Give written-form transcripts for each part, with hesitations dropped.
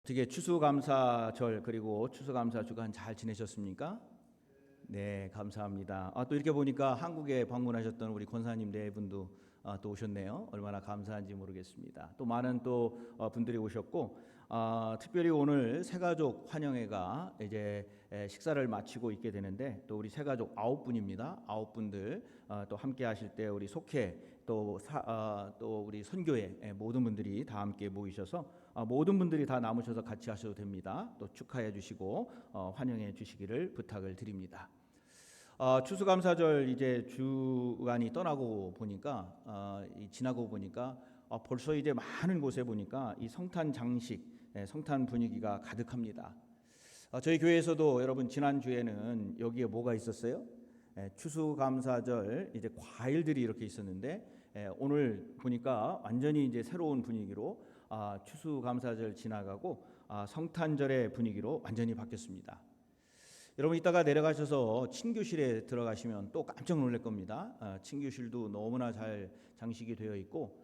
어떻게 추수감사절 그리고 추수감사 주간 잘 지내셨습니까? 네, 감사합니다. 또 이렇게 보니까 한국에 방문하셨던 우리 권사님 네 분도 또 오셨네요. 얼마나 감사한지 모르겠습니다. 또 많은 또 분들이 오셨고, 특별히 오늘 새가족 환영회가 이제 식사를 마치고 있게 되는데, 또 우리 새가족 9분입니다. 9분들 또 함께 하실 때 우리 속회 또 우리 선교회 모든 분들이 다 함께 모이셔서 모든 분들이 다 남으셔서 같이 하셔도 됩니다. 또 축하해 주시고 환영해 주시기를 부탁을 드립니다. 추수감사절 이제 주간이 떠나고 보니까 지나고 보니까 벌써 이제 많은 곳에 보니까 이 성탄 장식, 성탄 분위기가 가득합니다. 저희 교회에서도 여러분 지난 주에는 여기에 뭐가 있었어요? 추수감사절 이제 과일들이 이렇게 있었는데 오늘 보니까 완전히 이제 새로운 분위기로 추수감사절 지나가고 성탄절의 분위기로 완전히 바뀌었습니다. 여러분 이따가 내려가셔서 친교실에 들어가시면 또 깜짝 놀랄 겁니다. 친교실도 너무나 잘 장식이 되어 있고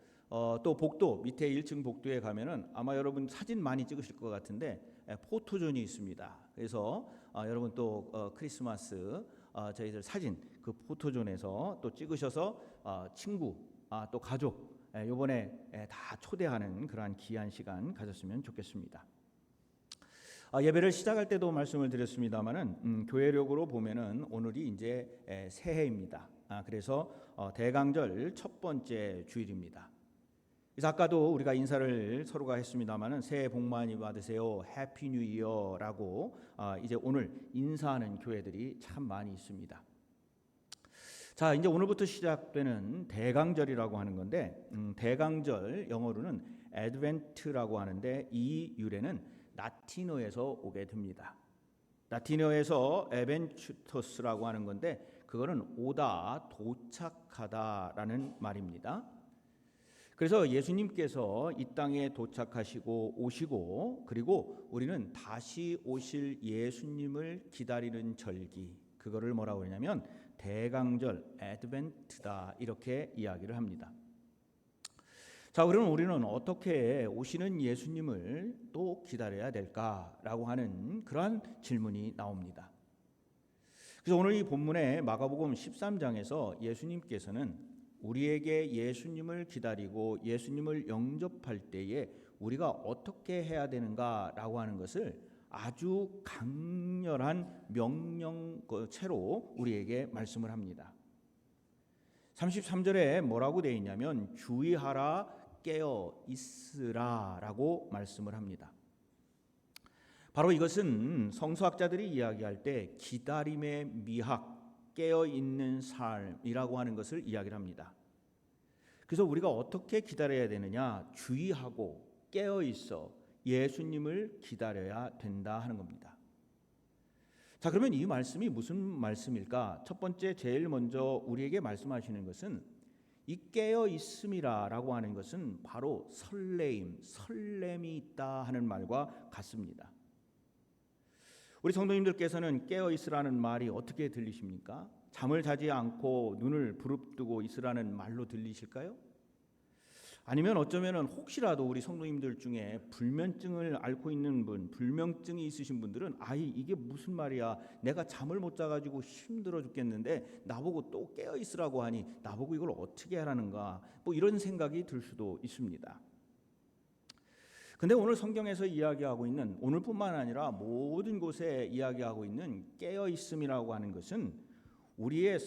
또 복도 밑에 1층 복도에 가면은 아마 여러분 사진 많이 찍으실 것 같은데 포토존이 있습니다. 그래서 여러분 또 크리스마스 저희들 사진 그 포토존에서 또 찍으셔서 친구 또 가족 이번에 다 초대하는 그러한 귀한 시간 가졌으면 좋겠습니다. 예배를 시작할 때도 말씀을 드렸습니다만은 교회력으로 보면은 오늘이 이제 새해입니다. 그래서 대강절 첫 번째 주일입니다. 그래서 아까도 우리가 인사를 서로가 했습니다만은 새해 복 많이 받으세요, 해피 뉴 이어라고 이제 오늘 인사하는 교회들이 참 많이 있습니다. 자, 이제 오늘부터 시작되는 대강절이라고 하는 건데 대강절 영어로는 애드벤트라고 하는데 이 유래는 라틴어에서 오게 됩니다. 라틴어에서 에벤추토스라고 하는 건데 그거는 오다, 도착하다라는 말입니다. 그래서 예수님께서 이 땅에 도착하시고 오시고 그리고 우리는 다시 오실 예수님을 기다리는 절기, 그거를 뭐라고 그러냐면 대강절, 애드벤트다 이렇게 이야기를 합니다. 자, 그러면 우리는 어떻게 오시는 예수님을 또 기다려야 될까라고 하는 그러한 질문이 나옵니다. 그래서 오늘 이 본문의 마가복음 13장에서 예수님께서는 우리에게 예수님을 기다리고 예수님을 영접할 때에 우리가 어떻게 해야 되는가라고 하는 것을 아주 강렬한 명령체로 우리에게 말씀을 합니다. 33절에 뭐라고 되어 있냐면 주의하라 깨어 있으라라고 말씀을 합니다. 바로 이것은 성서학자들이 이야기할 때 기다림의 미학, 깨어 있는 삶이라고 하는 것을 이야기를 합니다. 그래서 우리가 어떻게 기다려야 되느냐? 주의하고 깨어 있어 예수님을 기다려야 된다 하는 겁니다. 자, 그러면 이 말씀이 무슨 말씀일까? 첫 번째 제일 먼저 우리에게 말씀하시는 것은 이 깨어 있음이라고 하는 것은 바로 설렘이 있다 하는 말과 같습니다. 우리 성도님들께서는 깨어 있으라는 말이 어떻게 들리십니까? 잠을 자지 않고 눈을 부릅뜨고 있으라는 말로 들리실까요? 아니면 어쩌면은 혹시라도 우리 성도님들 중에 불면증을 앓고 있는 분, 불면증이 있으신 분들은 이게 무슨 말이야? 내가 잠을 못 자가지고 힘들어 죽겠는데 나보고 또 깨어 있으라고 하니 나보고 이걸 어떻게 하라는가? 뭐 이런 생각이 들 수도 있습니다. 근데 오늘 성경에서 이야기하고 있는, 오늘뿐만 아니라 모든 곳에 이야기하고 있는 깨어 있음이라고 하는 것은 우리의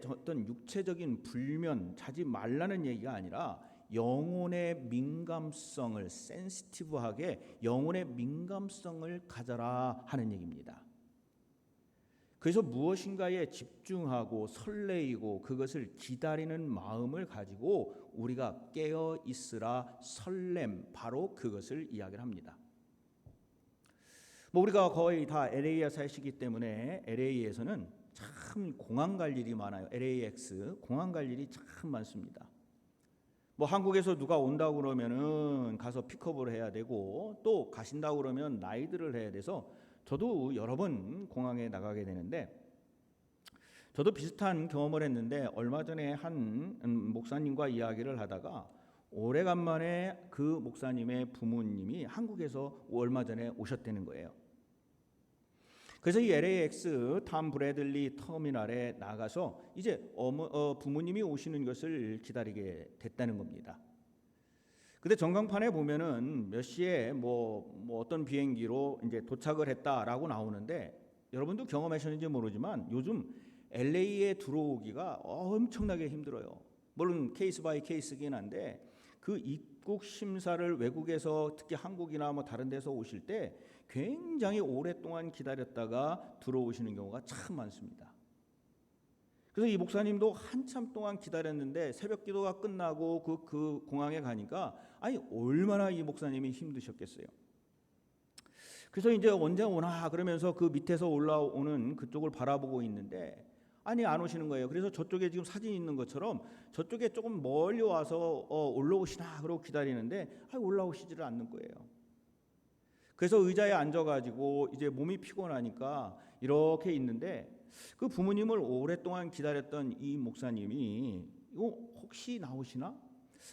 어떤 육체적인 불면, 자지 말라는 얘기가 아니라 영혼의 민감성을 센시티브하게 영혼의 민감성을 가져라 하는 얘기입니다. 그래서 무엇인가에 집중하고 설레이고 그것을 기다리는 마음을 가지고 우리가 깨어 있으라 설렘, 바로 그것을 이야기를 합니다. 우리가 거의 다 LA에 사시기 때문에 LA에서는 참 공항 갈 일이 많아요. LAX 공항 갈 일이 참 많습니다. 한국에서 누가 온다고 그러면은 가서 픽업을 해야 되고 또 가신다고 그러면 라이드를 해야 돼서 저도 여러 번 공항에 나가게 되는데 저도 비슷한 경험을 했는데 얼마 전에 한 목사님과 이야기를 하다가 오래간만에 그 목사님의 부모님이 한국에서 얼마 전에 오셨다는 거예요. 그래서 이 LAX 탐 브래들리 터미널에 나가서 이제 부모님이 오시는 것을 기다리게 됐다는 겁니다. 근데 전광판에 보면은 몇 시에 뭐 어떤 비행기로 이제 도착을 했다라고 나오는데, 여러분도 경험하셨는지 모르지만 요즘 LA에 들어오기가 엄청나게 힘들어요. 물론 케이스 바이 케이스긴 한데 그 입국 심사를 외국에서 특히 한국이나 뭐 다른 데서 오실 때 굉장히 오랫동안 기다렸다가 들어오시는 경우가 참 많습니다. 그래서 이 목사님도 한참 동안 기다렸는데 새벽 기도가 끝나고 그 공항에 가니까 아니 얼마나 이 목사님이 힘드셨겠어요. 그래서 이제 언제 오나 그러면서 그 밑에서 올라오는 그쪽을 바라보고 있는데 아니 안 오시는 거예요. 그래서 저쪽에 지금 사진 있는 것처럼 저쪽에 조금 멀리 와서 올라오시나 그러고 기다리는데 올라오시지를 않는 거예요. 그래서 의자에 앉아가지고 이제 몸이 피곤하니까 이렇게 있는데 그 부모님을 오랫동안 기다렸던 이 목사님이 이거 혹시 나오시나?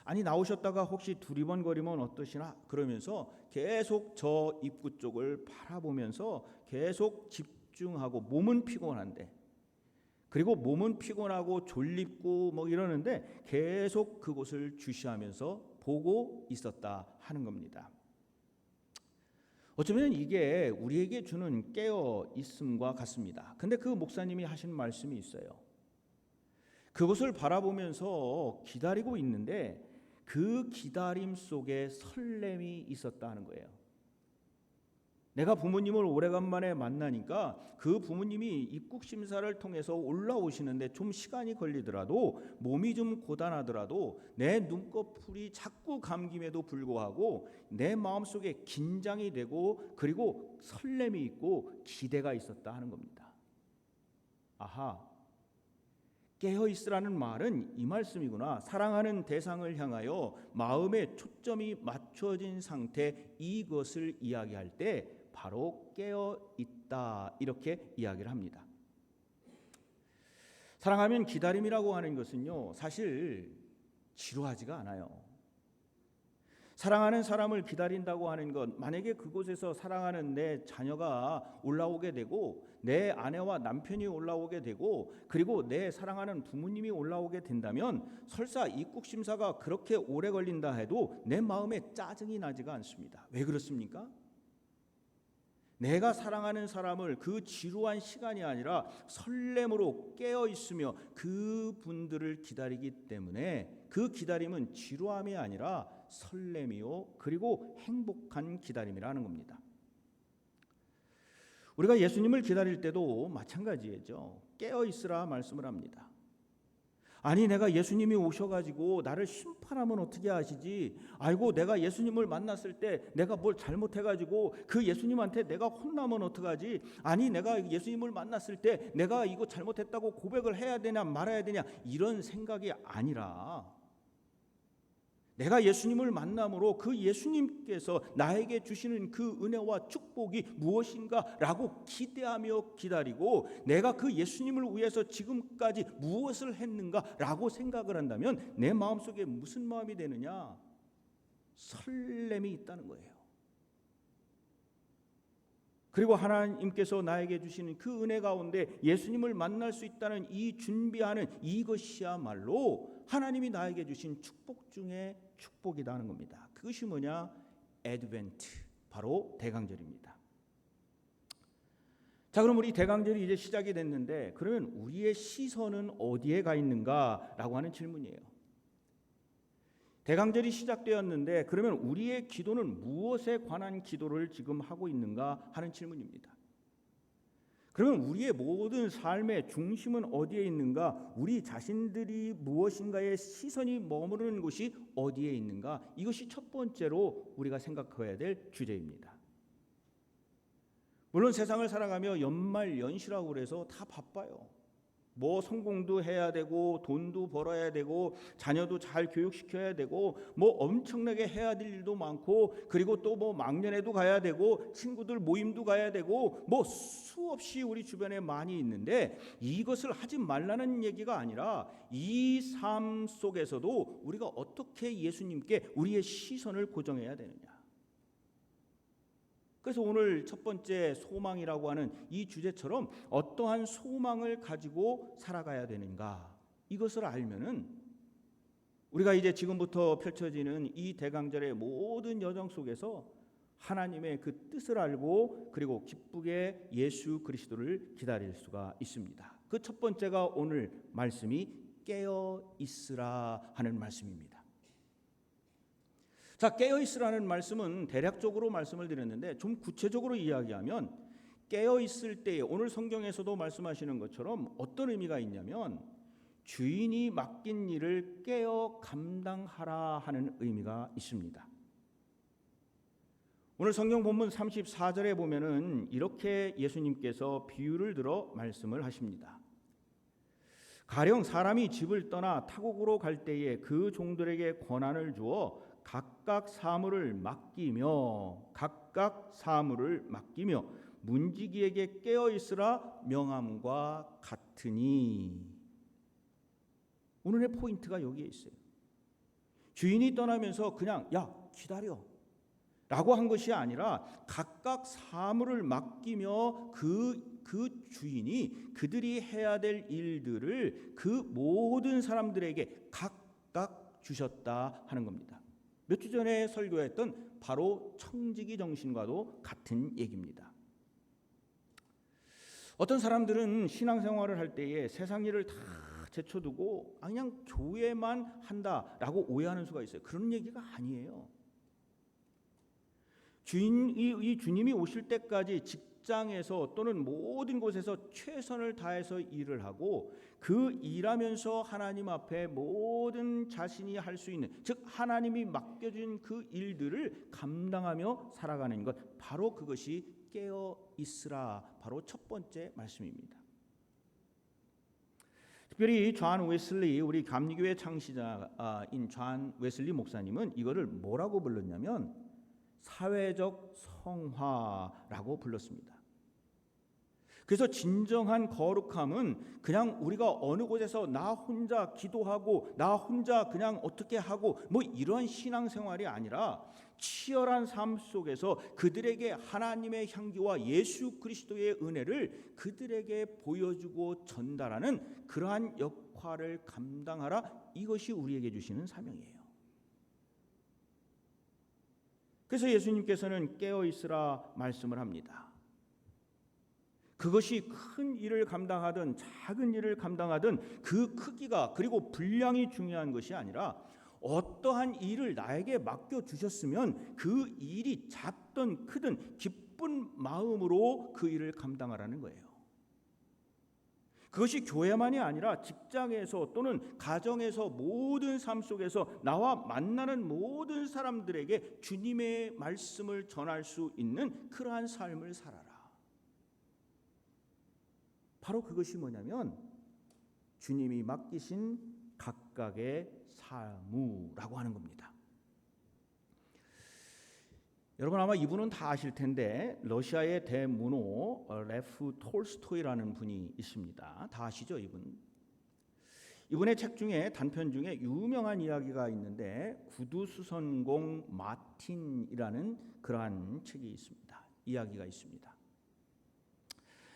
아니 나오셨다가 혹시 두리번거리면 어떠시나? 그러면서 계속 저 입구 쪽을 바라보면서 계속 집중하고, 몸은 피곤한데, 그리고 몸은 피곤하고 졸립고 뭐 이러는데 계속 그곳을 주시하면서 보고 있었다 하는 겁니다. 어쩌면 이게 우리에게 주는 깨어 있음과 같습니다. 근데 그 목사님이 하신 말씀이 있어요. 그곳을 바라보면서 기다리고 있는데 그 기다림 속에 설렘이 있었다 하는 거예요. 내가 부모님을 오래간만에 만나니까 그 부모님이 입국 심사를 통해서 올라오시는데 좀 시간이 걸리더라도, 몸이 좀 고단하더라도 내 눈꺼풀이 자꾸 감김에도 불구하고 내 마음속에 긴장이 되고 그리고 설렘이 있고 기대가 있었다 하는 겁니다. 아하, 깨어있으라는 말은 이 말씀이구나. 사랑하는 대상을 향하여 마음의 초점이 맞춰진 상태, 이것을 이야기할 때 바로 깨어있다, 이렇게 이야기를 합니다. 사랑하면 기다림이라고 하는 것은요, 사실 지루하지가 않아요. 사랑하는 사람을 기다린다고 하는 것, 만약에 그곳에서 사랑하는 내 자녀가 올라오게 되고 내 아내와 남편이 올라오게 되고 그리고 내 사랑하는 부모님이 올라오게 된다면 설사 입국 심사가 그렇게 오래 걸린다 해도 내 마음에 짜증이 나지가 않습니다. 왜 그렇습니까? 내가 사랑하는 사람을 그 지루한 시간이 아니라 설렘으로 깨어 있으며 그분들을 기다리기 때문에 그 기다림은 지루함이 아니라 설렘이요, 그리고 행복한 기다림이라는 겁니다. 우리가 예수님을 기다릴 때도 마찬가지죠. 깨어 있으라 말씀을 합니다. 아니 내가 예수님이 오셔가지고 나를 심판하면 어떻게 하시지? 아이고 내가 예수님을 만났을 때 내가 뭘 잘못해가지고 그 예수님한테 내가 혼나면 어떡하지? 아니 내가 예수님을 만났을 때 내가 이거 잘못했다고 고백을 해야 되냐 말아야 되냐, 이런 생각이 아니라 내가 예수님을 만남으로 그 예수님께서 나에게 주시는 그 은혜와 축복이 무엇인가라고 기대하며 기다리고 내가 그 예수님을 위해서 지금까지 무엇을 했는가라고 생각을 한다면 내 마음속에 무슨 마음이 되느냐? 설렘이 있다는 거예요. 그리고 하나님께서 나에게 주시는 그 은혜 가운데 예수님을 만날 수 있다는 이 준비하는 이것이야말로 하나님이 나에게 주신 축복 중에 축복이라는 겁니다. 그것이 뭐냐? 애드벤트, 바로 대강절입니다. 자, 그럼 우리 대강절이 이제 시작이 됐는데 그러면 우리의 시선은 어디에 가 있는가라고 하는 질문이에요. 대강절이 시작되었는데 그러면 우리의 기도는 무엇에 관한 기도를 지금 하고 있는가 하는 질문입니다. 그러면 우리의 모든 삶의 중심은 어디에 있는가? 우리 자신들이 무엇인가에 시선이 머무르는 곳이 어디에 있는가? 이것이 첫 번째로 우리가 생각해야 될 주제입니다. 물론 세상을 살아가며 연말 연시라고 그래서 다 바빠요. 뭐 성공도 해야 되고 돈도 벌어야 되고 자녀도 잘 교육시켜야 되고 뭐 엄청나게 해야 될 일도 많고 그리고 또 뭐 막년회도 가야 되고 친구들 모임도 가야 되고 뭐 수없이 우리 주변에 많이 있는데 이것을 하지 말라는 얘기가 아니라 이 삶 속에서도 우리가 어떻게 예수님께 우리의 시선을 고정해야 되느냐. 그래서 오늘 첫 번째 소망이라고 하는 이 주제처럼 어떠한 소망을 가지고 살아가야 되는가, 이것을 알면은 우리가 이제 지금부터 펼쳐지는 이 대강절의 모든 여정 속에서 하나님의 그 뜻을 알고 그리고 기쁘게 예수 그리스도를 기다릴 수가 있습니다. 그 첫 번째가 오늘 말씀이 깨어 있으라 하는 말씀입니다. 자, 깨어 있으라는 말씀은 대략적으로 말씀을 드렸는데 좀 구체적으로 이야기하면 깨어 있을 때에 오늘 성경에서도 말씀하시는 것처럼 어떤 의미가 있냐면 주인이 맡긴 일을 깨어 감당하라 하는 의미가 있습니다. 오늘 성경 본문 34절에 보면은 이렇게 예수님께서 비유를 들어 말씀을 하십니다. 가령 사람이 집을 떠나 타국으로 갈 때에 그 종들에게 권한을 주어 각각 사물을 맡기며 문지기에게 깨어 있으라 명함과 같으니. 오늘의 포인트가 여기에 있어요. 주인이 떠나면서 그냥 야 기다려 라고 한 것이 아니라 각각 사물을 맡기며 그 주인이 그들이 해야 될 일들을 그 모든 사람들에게 각각 주셨다 하는 겁니다. 몇 주 전에 설교했던 바로 청지기 정신과도 같은 얘기입니다. 어떤 사람들은 신앙생활을 할 때에 세상 일을 다 제쳐두고 그냥 교회만 한다라고 오해하는 수가 있어요. 그런 얘기가 아니에요. 이 주님이 오실 때까지 직장에서 또는 모든 곳에서 최선을 다해서 일을 하고 그 일하면서 하나님 앞에 모든 자신이 할 수 있는, 즉 하나님이 맡겨준 그 일들을 감당하며 살아가는 것, 바로 그것이 깨어 있으라, 바로 첫 번째 말씀입니다. 특별히 존 웨슬리, 우리 감리교회 창시자인 존 웨슬리 목사님은 이거를 뭐라고 불렀냐면 사회적 성화라고 불렀습니다. 그래서 진정한 거룩함은 그냥 우리가 어느 곳에서 나 혼자 기도하고 나 혼자 그냥 어떻게 하고 뭐 이런 신앙생활이 아니라 치열한 삶 속에서 그들에게 하나님의 향기와 예수 그리스도의 은혜를 그들에게 보여주고 전달하는 그러한 역할을 감당하라, 이것이 우리에게 주시는 사명이에요. 그래서 예수님께서는 깨어 있으라 말씀을 합니다. 그것이 큰 일을 감당하든 작은 일을 감당하든 그 크기가 그리고 분량이 중요한 것이 아니라 어떠한 일을 나에게 맡겨주셨으면 그 일이 작든 크든 기쁜 마음으로 그 일을 감당하라는 거예요. 그것이 교회만이 아니라 직장에서 또는 가정에서 모든 삶 속에서 나와 만나는 모든 사람들에게 주님의 말씀을 전할 수 있는 그러한 삶을 살아라. 바로 그것이 뭐냐면 주님이 맡기신 각각의 사무라고 하는 겁니다. 여러분 아마 이분은 다 아실 텐데 러시아의 대문호 레프 톨스토이라는 분이 있습니다. 다 아시죠, 이분? 이분의 책 중에 단편 중에 유명한 이야기가 있는데 구두수선공 마틴이라는 그러한 책이 있습니다. 이야기가 있습니다.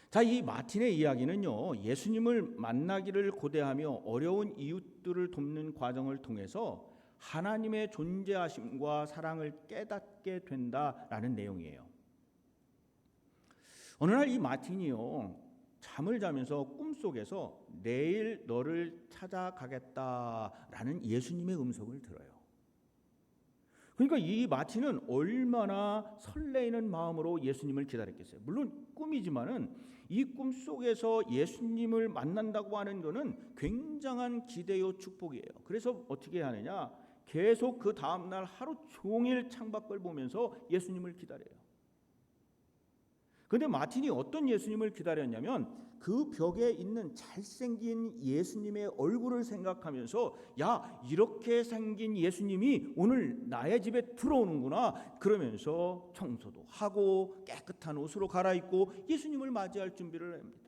자, 이 마틴의 이야기는요, 예수님을 만나기를 고대하며 어려운 이웃들을 돕는 과정을 통해서 하나님의 존재하심과 사랑을 깨닫게 된다라는 내용이에요. 어느 날 이 마틴이요, 잠을 자면서 꿈속에서 내일 너를 찾아가겠다라는 예수님의 음성을 들어요. 그러니까 이 마틴은 얼마나 설레이는 마음으로 예수님을 기다렸겠어요. 물론 꿈이지만은 이 꿈속에서 예수님을 만난다고 하는 것은 굉장한 기대요 축복이에요. 그래서 어떻게 하느냐, 계속 그 다음날 하루 종일 창밖을 보면서 예수님을 기다려요. 그런데 마틴이 어떤 예수님을 기다렸냐면 그 벽에 있는 잘생긴 예수님의 얼굴을 생각하면서 야, 이렇게 생긴 예수님이 오늘 나의 집에 들어오는구나 그러면서 청소도 하고 깨끗한 옷으로 갈아입고 예수님을 맞이할 준비를 합니다.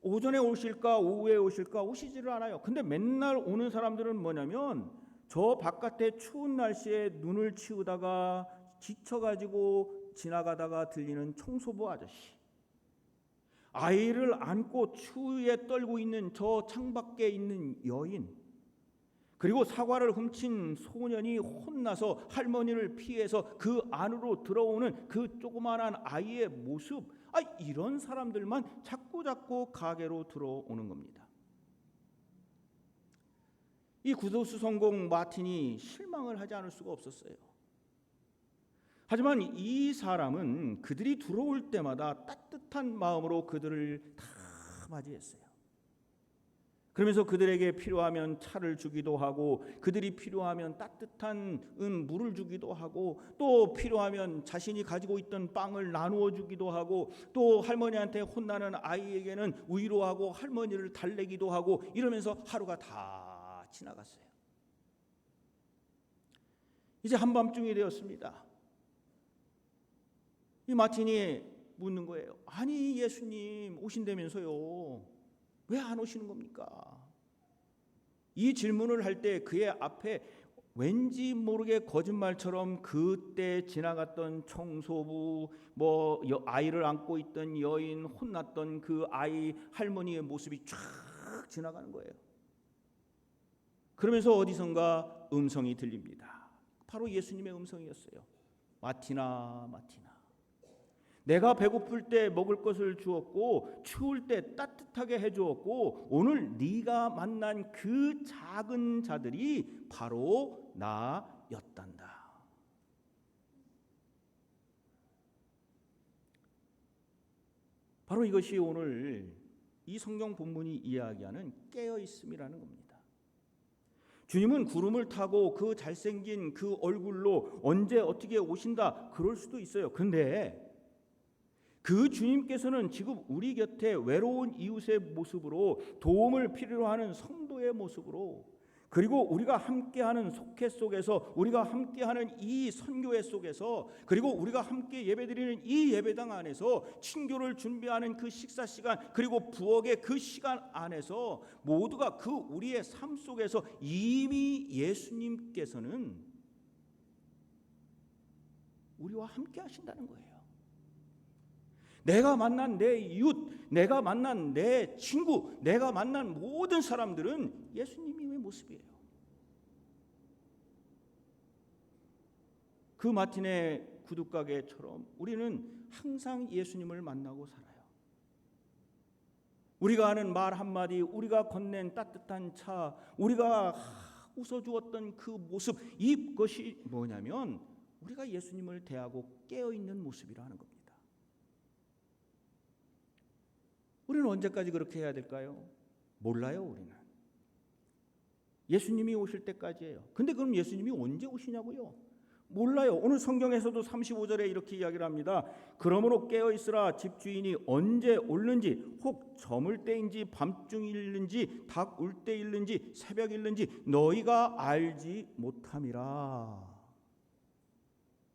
오전에 오실까 오후에 오실까 오시지를 않아요. 근데 맨날 오는 사람들은 뭐냐면 저 바깥에 추운 날씨에 눈을 치우다가 지쳐가지고 지나가다가 들리는 청소부 아저씨, 아이를 안고 추위에 떨고 있는 저 창밖에 있는 여인, 그리고 사과를 훔친 소년이 혼나서 할머니를 피해서 그 안으로 들어오는 그 조그마한 아이의 모습, 이런 사람들만 자꾸 가게로 들어오는 겁니다. 이 구도수 성공 마틴이 실망을 하지 않을 수가 없었어요. 하지만 이 사람은 그들이 들어올 때마다 따뜻한 마음으로 그들을 다 맞이했어요. 그러면서 그들에게 필요하면 차를 주기도 하고, 그들이 필요하면 따뜻한 물을 주기도 하고, 또 필요하면 자신이 가지고 있던 빵을 나누어 주기도 하고, 또 할머니한테 혼나는 아이에게는 위로하고 할머니를 달래기도 하고, 이러면서 하루가 다 지나갔어요. 이제 한밤중이 되었습니다. 이 마틴이 묻는 거예요. 아니, 예수님 오신다면서요, 왜 안 오시는 겁니까? 이 질문을 할 때 그의 앞에 왠지 모르게 거짓말처럼 그때 지나갔던 청소부, 아이를 안고 있던 여인, 혼났던 그 아이, 할머니의 모습이 쫙 지나가는 거예요. 그러면서 어디선가 음성이 들립니다. 바로 예수님의 음성이었어요. 마틴아, 마틴아, 내가 배고플 때 먹을 것을 주었고 추울 때 따뜻하게 해주었고 오늘 네가 만난 그 작은 자들이 바로 나였단다. 바로 이것이 오늘 이 성경 본문이 이야기하는 깨어있음이라는 겁니다. 주님은 구름을 타고 그 잘생긴 그 얼굴로 언제 어떻게 오신다 그럴 수도 있어요. 그런데 그 주님께서는 지금 우리 곁에 외로운 이웃의 모습으로, 도움을 필요로 하는 성도의 모습으로, 그리고 우리가 함께하는 속회 속에서, 우리가 함께하는 이 선교회 속에서, 그리고 우리가 함께 예배드리는 이 예배당 안에서, 친교를 준비하는 그 식사 시간, 그리고 부엌의 그 시간 안에서 모두가 그 우리의 삶 속에서 이미 예수님께서는 우리와 함께 하신다는 거예요. 내가 만난 내 이웃, 내가 만난 내 친구, 내가 만난 모든 사람들은 예수님의 모습이에요. 그 마틴의 구둣가게처럼 우리는 항상 예수님을 만나고 살아요. 우리가 하는 말 한마디, 우리가 건넨 따뜻한 차, 우리가 웃어주었던 그 모습, 이것이 뭐냐면 우리가 예수님을 대하고 깨어있는 모습이라는 겁니다. 우리는 언제까지 그렇게 해야 될까요? 몰라요. 우리는 예수님이 오실 때까지예요. 근데 그럼 예수님이 언제 오시냐고요? 몰라요. 오늘 성경에서도 35절에 이렇게 이야기를 합니다. 그러므로 깨어있으라. 집주인이 언제 올는지, 혹 저물 때인지 밤중일는지 닭 울 때일는지 새벽일는지 너희가 알지 못함이라.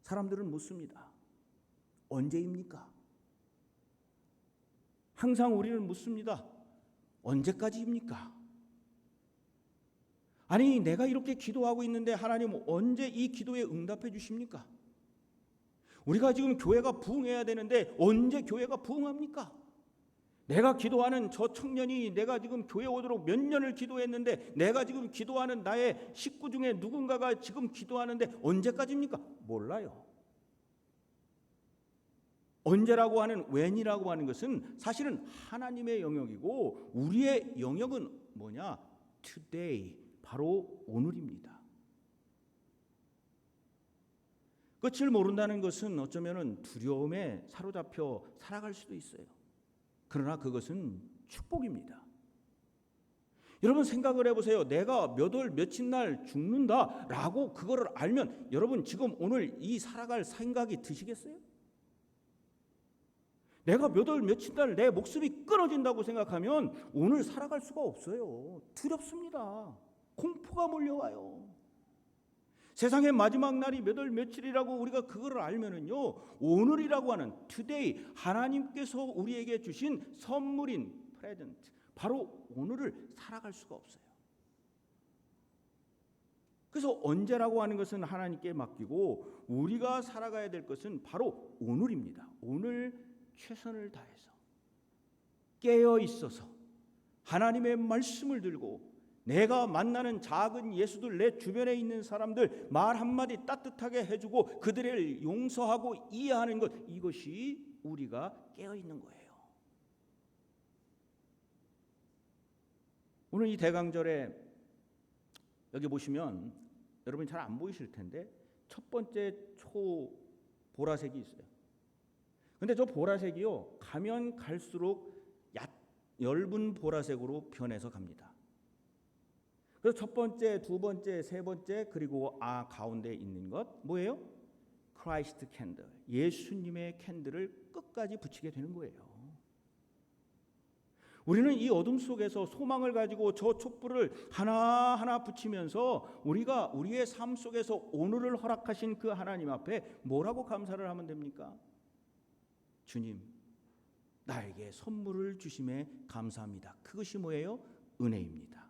사람들은 묻습니다. 언제입니까? 항상 우리는 묻습니다. 언제까지입니까? 아니, 내가 이렇게 기도하고 있는데 하나님 언제 이 기도에 응답해 주십니까? 우리가 지금 교회가 부흥해야 되는데 언제 교회가 부흥합니까? 내가 기도하는 저 청년이 내가 지금 교회 오도록 몇 년을 기도했는데, 내가 지금 기도하는 나의 식구 중에 누군가가 지금 기도하는데 언제까지입니까? 몰라요. 언제라고 하는, when이라고 하는 것은 사실은 하나님의 영역이고 우리의 영역은 뭐냐? today, 바로 오늘입니다. 끝을 모른다는 것은 어쩌면 두려움에 사로잡혀 살아갈 수도 있어요. 그러나 그것은 축복입니다. 여러분 생각을 해보세요. 내가 몇 월 며칠 날 죽는다라고 그거를 알면 여러분 지금 오늘 이 살아갈 생각이 드시겠어요? 내가 몇 월 며칠 날 내 목숨이 끊어진다고 생각하면 오늘 살아갈 수가 없어요. 두렵습니다. 공포가 몰려와요. 세상의 마지막 날이 몇 월 며칠이라고 우리가 그거를 알면은요, 오늘이라고 하는 today, 하나님께서 우리에게 주신 선물인 present, 바로 오늘을 살아갈 수가 없어요. 그래서 언제라고 하는 것은 하나님께 맡기고 우리가 살아가야 될 것은 바로 오늘입니다. 오늘 최선을 다해서 깨어 있어서 하나님의 말씀을 들고 내가 만나는 작은 예수들, 내 주변에 있는 사람들 말 한마디 따뜻하게 해주고 그들을 용서하고 이해하는 것, 이것이 우리가 깨어 있는 거예요. 오늘 이 대강절에 여기 보시면 여러분 잘 안 보이실 텐데 첫 번째 초 보라색이 있어요. 근데 저 보라색이요, 가면 갈수록 엷은 보라색으로 변해서 갑니다. 그래서 첫 번째, 두 번째, 세 번째, 그리고 가운데 있는 것 뭐예요? 크라이스트 캔들, 예수님의 캔들을 끝까지 붙이게 되는 거예요. 우리는 이 어둠 속에서 소망을 가지고 저 촛불을 하나하나 붙이면서 우리가 우리의 삶 속에서 오늘을 허락하신 그 하나님 앞에 뭐라고 감사를 하면 됩니까? 주님, 나에게 선물을 주심에 감사합니다. 그것이 뭐예요? 은혜입니다.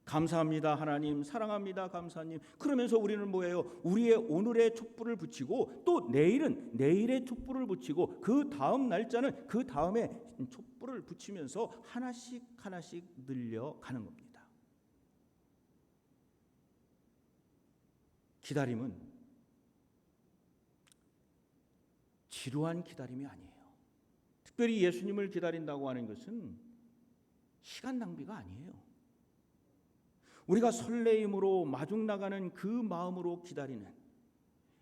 감사합니다 하나님, 사랑합니다 감사님. 그러면서 우리는 뭐예요? 우리의 오늘의 촛불을 붙이고 또 내일은 내일의 촛불을 붙이고 그 다음 날짜는 그 다음에 촛불을 붙이면서 하나씩 하나씩 늘려가는 겁니다. 기다림은 지루한 기다림이 아니에요. 특별히 예수님을 기다린다고 하는 것은 시간 낭비가 아니에요. 우리가 설레임으로 마중 나가는 그 마음으로 기다리는,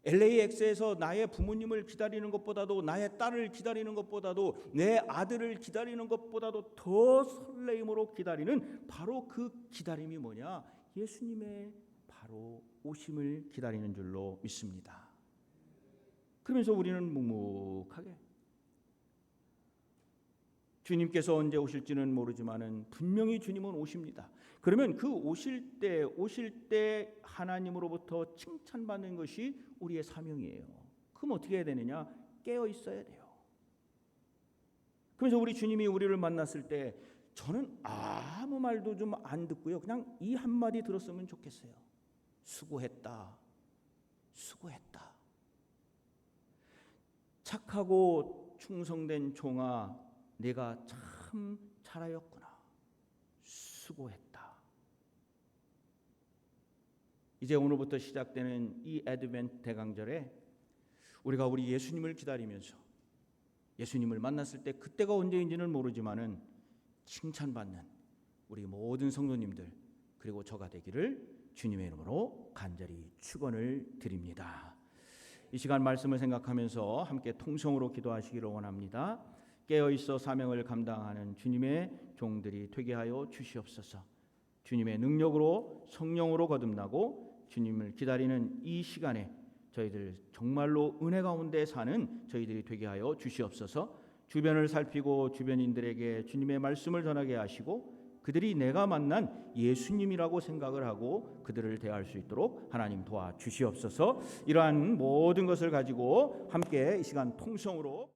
LAX에서 나의 부모님을 기다리는 것보다도, 나의 딸을 기다리는 것보다도, 내 아들을 기다리는 것보다도 더 설레임으로 기다리는 바로 그 기다림이 뭐냐? 예수님의 바로 오심을 기다리는 줄로 믿습니다. 그러면서 우리는 묵묵하게 주님께서 언제 오실지는 모르지만은 분명히 주님은 오십니다. 그러면 그 오실 때 하나님으로부터 칭찬받는 것이 우리의 사명이에요. 그럼 어떻게 해야 되느냐? 깨어 있어야 돼요. 그래서 우리 주님이 우리를 만났을 때 저는 아무 말도 좀 안 듣고요, 그냥 이 한마디 들었으면 좋겠어요. 수고했다. 수고했다. 착하고 충성된 종아, 내가 참 잘하였구나. 수고했다. 이제 오늘부터 시작되는 이 애드벤트 대강절에 우리가 우리 예수님을 기다리면서 예수님을 만났을 때 그때가 언제인지는 모르지만은 칭찬받는 우리 모든 성도님들 그리고 저가 되기를 주님의 이름으로 간절히 축원을 드립니다. 이 시간 말씀을 생각하면서 함께 통성으로 기도하시기를 원합니다. 깨어있어 사명을 감당하는 주님의 종들이 되게 하여 주시옵소서. 주님의 능력으로 성령으로 거듭나고 주님을 기다리는 이 시간에 저희들 정말로 은혜 가운데 사는 저희들이 되게 하여 주시옵소서. 주변을 살피고 주변인들에게 주님의 말씀을 전하게 하시고 그들이 내가 만난 예수님이라고 생각을 하고 그들을 대할 수 있도록 하나님 도와주시옵소서. 이러한 모든 것을 가지고 함께 이 시간 통성으로